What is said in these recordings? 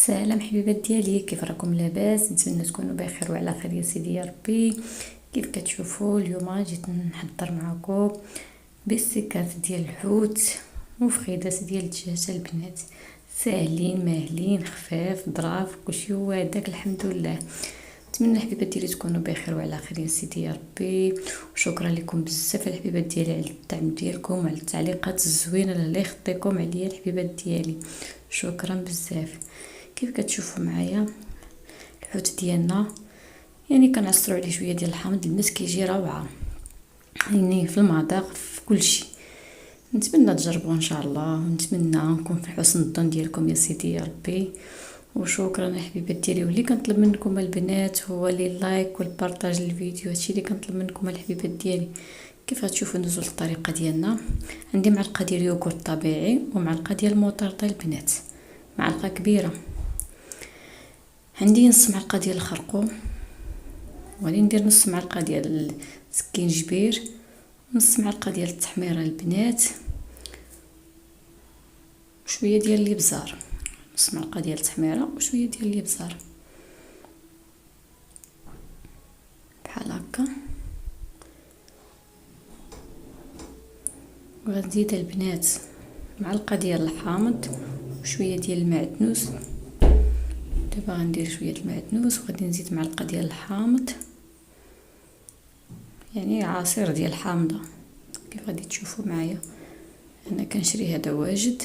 سلام حبيبات ديالي، كيف راكم؟ لاباس؟ نتمنى تكونوا بخير وعلى خير يا سيدي يا ربي. كيف كتشوفوا اليوم جيت نحضر معكم بالسكات ديال الحوت وفخيدات ديال الدجاج البنات، ساهلين ماهلين خفاف ظراف كلشي هو هذاك الحمد لله. نتمنى الحبيبات ديالي تكونوا بخير وعلى خير يا سيدي يا ربي. وشكرا لكم بزاف الحبيبات ديالي على الدعم ديالكم وعلى التعليقات الزوينه اللي يخطيكم عليا الحبيبات ديالي، شكرا بزاف. كيف كتشوفوا معايا الحوت ديالنا، يعني كنعصروا عليه شويه ديال الحامض البنات كيجي روعه، يعني في المذاق في كل شيء. نتمنى تجربوا ان شاء الله، ونتمنى نكون في حسن الظن ديالكم يا سيدي يا ربي. وشكرا الحبيبات ديالي، واللي كنطلب منكم البنات هو لي لايك والبارطاج الفيديو، هادشي اللي كنطلب منكم الحبيبات ديالي. كيف غتشوفوا ندوزو للطريقه ديالنا. عندي معلقه ديال يوغورت طبيعي ومعلقه ديال موطرده البنات، معلقه كبيره. عندي نص معلقه ديال الخرقوم، وغادي ندير نص معلقه ديال السكينجبير، نص معلقه ديال التحميره البنات، وشويه ديال الابزار، نص معلقه ديال التحميره وشويه ديال الابزار بحال هكا. وغنزيد البنات معلقه ديال الحامض وشويه ديال المعدنوس. دابا غندير شويه المعدنوس وغادي نزيد معلقه ديال الحامض، يعني عصير ديال الحامضه. كيف غادي تشوفوا معايا انا كنشري هذا واجد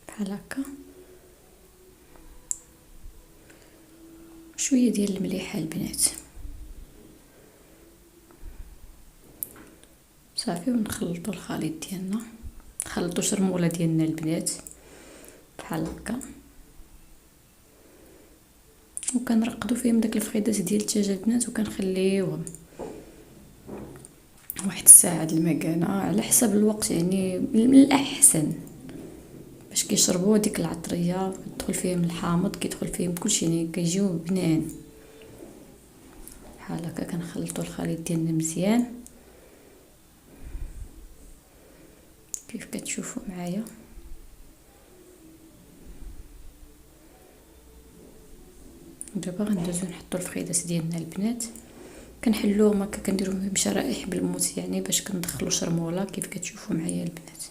بحال هكا. شويه ديال المليحه البنات صافي. ونخلطوا الخليط ديالنا، نخلطوا شرموله ديالنا البنات بحال هكا، وكنرقدوا فيهم داك الفخيدات ديال الدجاج البنات، وكنخليوهم واحد الساعه د المكانه على حسب الوقت، يعني من الاحسن باش كيشربوا ديك العطريه، كيدخل فيهم الحامض كيدخل فيهم كلشي، يعني كيجيو بنان بحال هكا. كنخلطوا الخليط ديالنا مزيان كيف كتشوفوا معايا. دابا غندوزو نحطوا الفخيدات ديالنا البنات، كنحلوهم هكا كنديروهم بشرائح بالموس، يعني باش كندخلوا شرموله كيف كتشوفوا معايا البنات.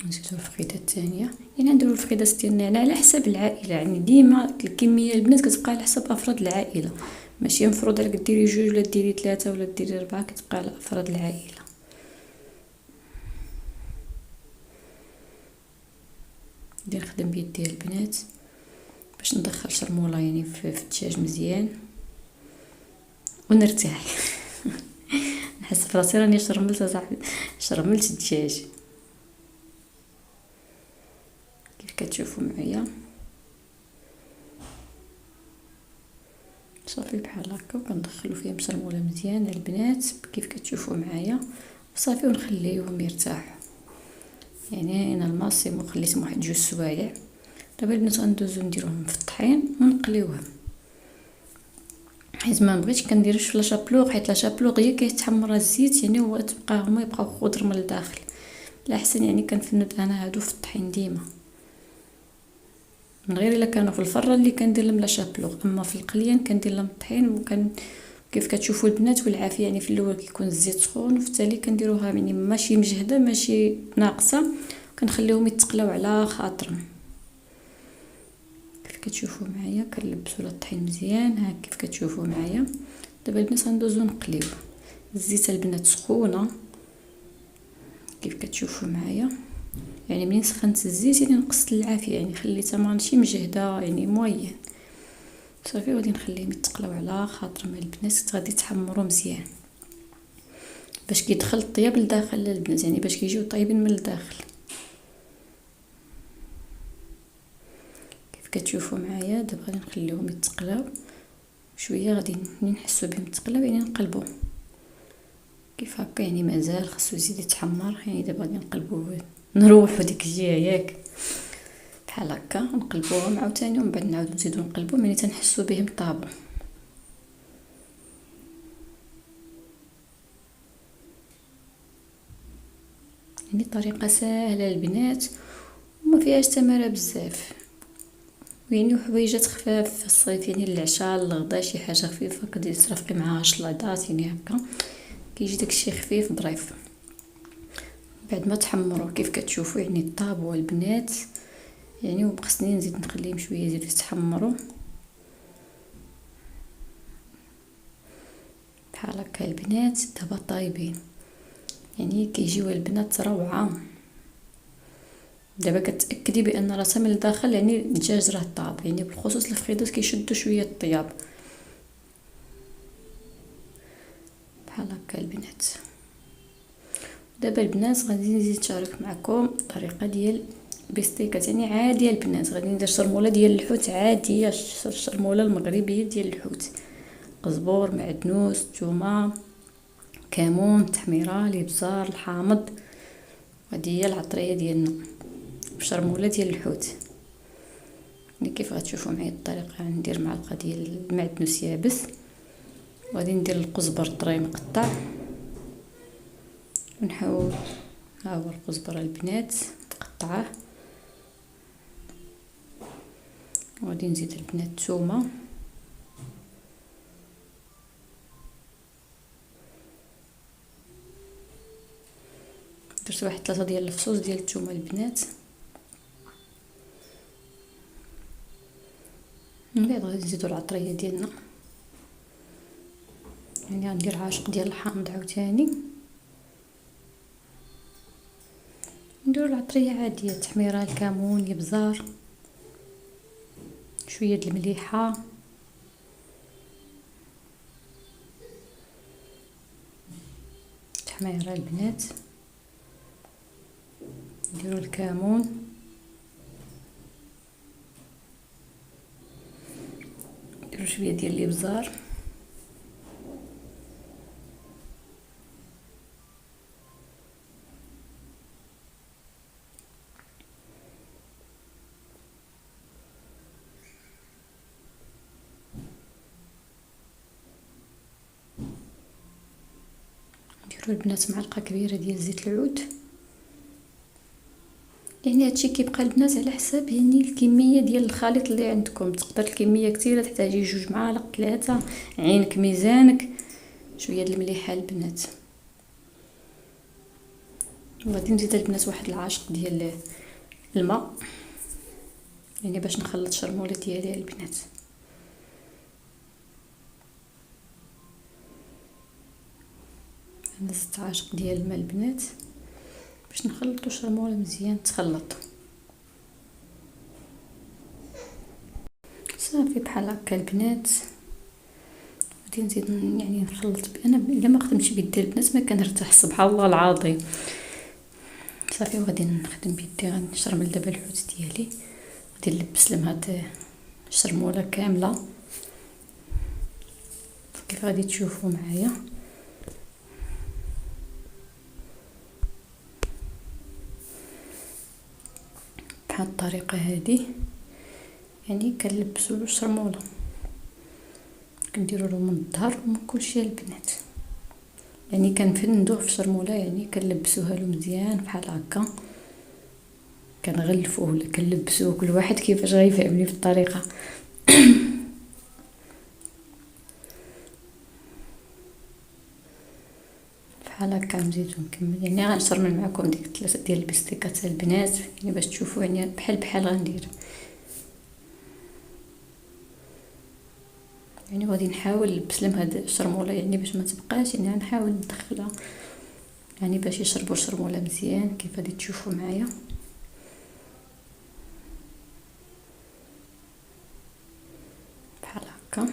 نزيدو الفخيده الثانيه، يعني نديرو الفخيدات ديالنا على حسب العائله، يعني ديما الكميه البنات كتبقى على حسب افراد العائله، ماشي مفروض عليك ديري جوج ولا ديري ثلاثه ولا ديري اربعه، كتبقى على افراد العائله. ندير نخدم بيدي البنات باش ندخل شرموله يعني في الدجاج مزيان ونرتاح. نحس براسي راني شرملت صاحبي، شرملت الدجاج كيف كتشوفوا معايا صافي بحال هكا. وكندخلوا فيهم شرموله مزيان البنات كيف كتشوفوا معايا صافي، ونخليوهم يرتاحوا. يعني انا الماكسيموم خليتهم واحد 2 سوايع. دابا البنات غندوزو نديروهم في الطحين ونقليوهم، حيت ما بغيتش كنديرش في لاشابلوغ، حيت لاشابلوغ هي كيتحمر الزيت يعني، هو تبقى هما يبقاو خضر من الداخل. الاحسن يعني كنفند انا هادو في الطحين ديما، من غير الا كانوا في الفره اللي كندير لهم لاشابلوغ، اما في القليان كندير لهم الطحين. وكان كيف كتشوفوا البنات والعافيه، يعني في الاول كيكون الزيت سخون، وفي التالي كنديروها يعني ماشي مجهده ماشي ناقصه، كنخليهم يتقلاو على خاطرهم. كيف كتشوفوا معايا كنلبسوا الطحين مزيان ها كيف كتشوفوا معايا. دابا البنات غندوزو نقليو الزيت البنات سخونه كيف كتشوفوا معايا، يعني منين سخنت الزيت يعني نقصت العافيه، يعني خليتها ماشي مجهده يعني موين صافي. غادي نخليهم يتقلاو على خاطرهم البنات، غادي تحمروا مزيان باش كيدخل الطياب لداخل البنات، يعني باش كيجيو طايبين من الداخل كيف كتشوفوا معايا. دابا غادي نخليهم يتقلاو شويه، غادي نحسوا بهم تقلاو يعني نقلبوا كيف هكا، يعني مازال خاصو يزيد يتحمر. يعني دابا غادي نقلبوه نروحوا ديك الجهه ياك بحال هكا، نقلبوهم عاوتاني ومن بعد نعاودو نزيدو نقلبوهم، يعني تنحسوا بهم طابو. يعني طريقة سهلة البنات وما فيهاش تمارة بزاف، يعني حويجات خفاف في الصيف، يعني العشاء الغدا شي حاجة خفيفة كديري ترافقي معاها شلاضات يعني هكا كيجي داكشي خفيف ظريف. بعد ما تحمروا كيف كتشوفوا يعني الطابوا البنات، يعني وبقسني نزيد نخليهم شويه يزيدوا يتحمروا بحال هكا البنات. دابا طايبين يعني كيجيو البنات روعه. دابا كتاكدي بان راسها من الداخل يعني الدجاج راه طاب، يعني بالخصوص الفخيدات كيشدوا شويه الطياب بحال هكا البنات. دابا البنات غادي نزيد نشارك معكم الطريقه ديال بيستيكات، يعني عاديه البنات. غادي ندير شرموله ديال الحوت عاديه، الشرموله المغربيه ديال الحوت، قزبور معدنوس ثومه كمون تحميره الابزار الحامض. هذه هي العطريه ديالنا بشرموله ديال الحوت. يعني كيف غتشوفوا معايا الطريقه، ندير معلقه ديال المعدنوس يابس، وغادي ندير القزبر طري مقطع ونحاول. ها هو القزبر البنات تقطعه، وغادي نزيد البنات الثومه، درت واحد 3 ديال الفصوص ديال الثومه البنات. من بعد غادي نزيدو العطريه ديالنا، يعني غندير عاشق ديال الحامض عاوتاني، نديرو العطريه عاديه تحميره الكمون الابزار شويه د المليحه تحميره البنات، نديرو الكمون، نديرو شويه ديال الابزار، نديرو البنات معلقه كبيره ديال زيت العود. يعني هادشي كيبقى البنات على حساب يعني الكميه ديال الخليط اللي عندكم. تقدر الكميه كثيره تحتاجي 2 معالق 3، عينك ميزانك. شويه د المليحه البنات، وغادي نزيد البنات واحد العاشق ديال الماء، يعني باش نخلط الشرموله ديالي البنات. نزيد عاشق ديال الماء البنات باش نخلطوا الشرموله مزيان تخلط. صافي بحال هكا البنات. غادي نزيد يعني نخلط. انا الا ما خدمتش بيدي البنات ما كنرتاح سبحان الله العظيم. صافي وغادي نخدم بيدي، غنشرمل دابا الحوت ديالي، غادي نلبس لهم هاد الشرموله كامله كيف غادي تشوفوا معايا. بهاد الطريقه هذه يعني كنلبسوا له الشرموله، كنديروا له من الظهر ومن كلشي البنات، يعني كنفندوه في الشرموله، يعني كنلبسوها له مزيان بحال هكا، كنغلفوه ولا كنلبسوه كل واحد كيفاش غيفهمني في الطريقه. بحال هكا نزيدو نكمل، يعني غنشرمل معكم ديك 3 ديال البستيكات البنات يعني باش تشوفوا يعني بحال غندير. يعني غادي نحاول نلبس لهم هاد الشرموله يعني باش ما تبقاش، يعني غنحاول ندخلها يعني باش يشربوا الشرموله مزيان كيف غادي تشوفوا معايا بحال هكا.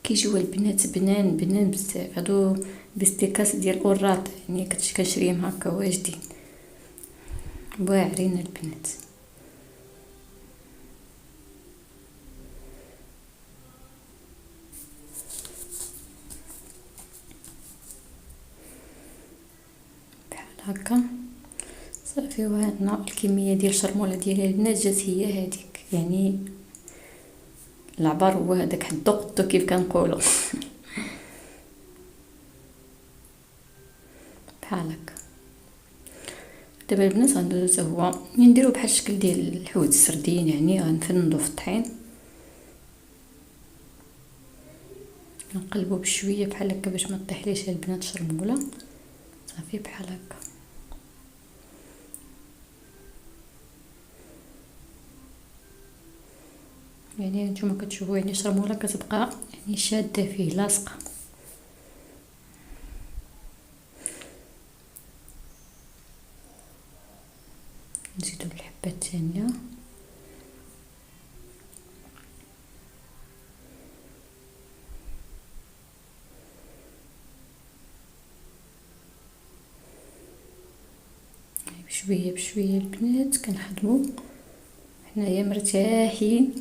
كيجيو البنات بنان بنان بزاف. هادو بستيكات ديال اوراط، يعني كنشريهم هكا واجدين واعرين البنات. بحال هكا صافي. وهنا الكميه ديال الشرموله ديالي البنات جات هي هذيك، يعني العبار هو هذاك حدو قدو كيف كنقولوا. بحال هكا دابا البنات غندوزو حتى هو نديرو بحال الشكل ديال الحوت السردين، يعني غنفندو في الطحين، نقلبو بشويه بحال هكا باش ما تطيحليش البنات شرموله. صافي بحال هكا. يعني نتوما كتشوفوا يعني شرموله كتبقى يعني شاده فيه لاصقه. نزيدو الحبه الثانيه، بشويه بشويه البنات كنخدموا حنايا مرتاحين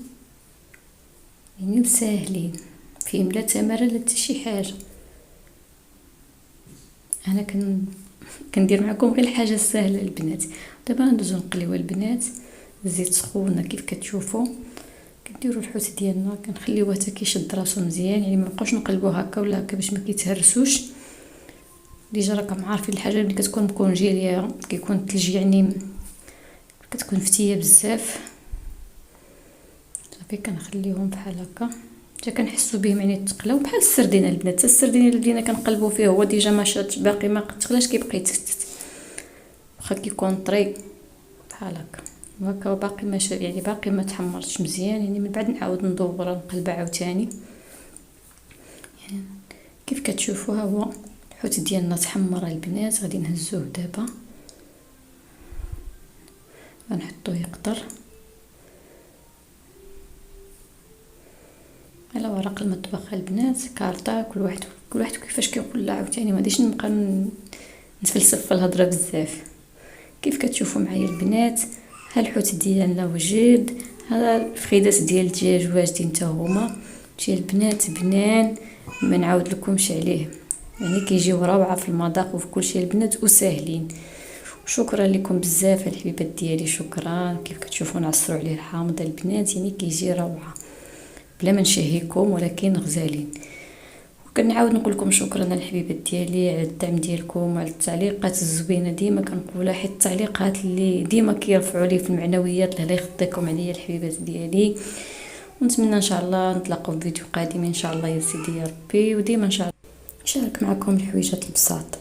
يعني وساهلين، فيهم لا تماره لا حتى شي حاجه. انا كندير معكم غير الحاجه السهله البنات. دابا ندوزو نقليو البنات، الزيت سخونه كيف كتشوفوا. كنديروا الحوت ديالنا كنخليوه حتى كيشد راسو مزيان، يعني ما نبقاوش نقلبوه هكا ولا هكا باش ما كيتهرسوش. ديجا راكم عارفين الحاجه اللي كتكون مكونجيليه كيكون الثلج يعني كتكون فتيه بزاف. صافي كنخليهم بحال هكا حتى كنحسوا بهم يعني تقلاو بحال السردين البنات. حتى السردين اللي بدينا كنقلبوا فيه هو ديجا ما شاتش باقي ما تغلاش كيبقى يتفتت، واخا كيكون طري بحال هكا وهكا باقي ما يعني باقي ما تحمرش مزيان. يعني من بعد نعاود ندور نقلبها عاوتاني. يعني كيف كتشوفوا ها هو الحوت ديالنا تحمر البنات. غادي نهزوه دابا غنحطوه يقطر على ورق المطبخ البنات. كارطه كل واحد كيفاش كيقول عاوتاني، ما غاديش نبقى نتفلسف في الهضره بزاف. كيف كتشوفوا معايا البنات ها الحوت ديالنا وجد. هذا الفخيدات ديال الدجاج واجدين حتى هما شي البنات بنان، ما نعاود لكمش عليه، يعني كيجيو روعه في المذاق وفي كل شيء البنات وساهلين. شكرا لكم بزاف الحبيبات ديالي، شكرا. كيف كتشوفوا نعصروا عليه الحامض البنات يعني كيجي روعه بلا ما نشهيكم ولكن غزالين. وكنعاود نقول لكم شكرا الحبيبات ديالي على الدعم ديالكم وعلى التعليقات الزوينه. ديما كنقولها حيت التعليقات اللي ديما كيرفعوا لي في المعنويات. الله يخطيكم عليا الحبيبات ديالي، ونتمنى ان شاء الله نتلاقاو في فيديو قادم ان شاء الله يا سيدي يا ربي. وديما ان شاء الله نشارك معكم الحويجات البساط.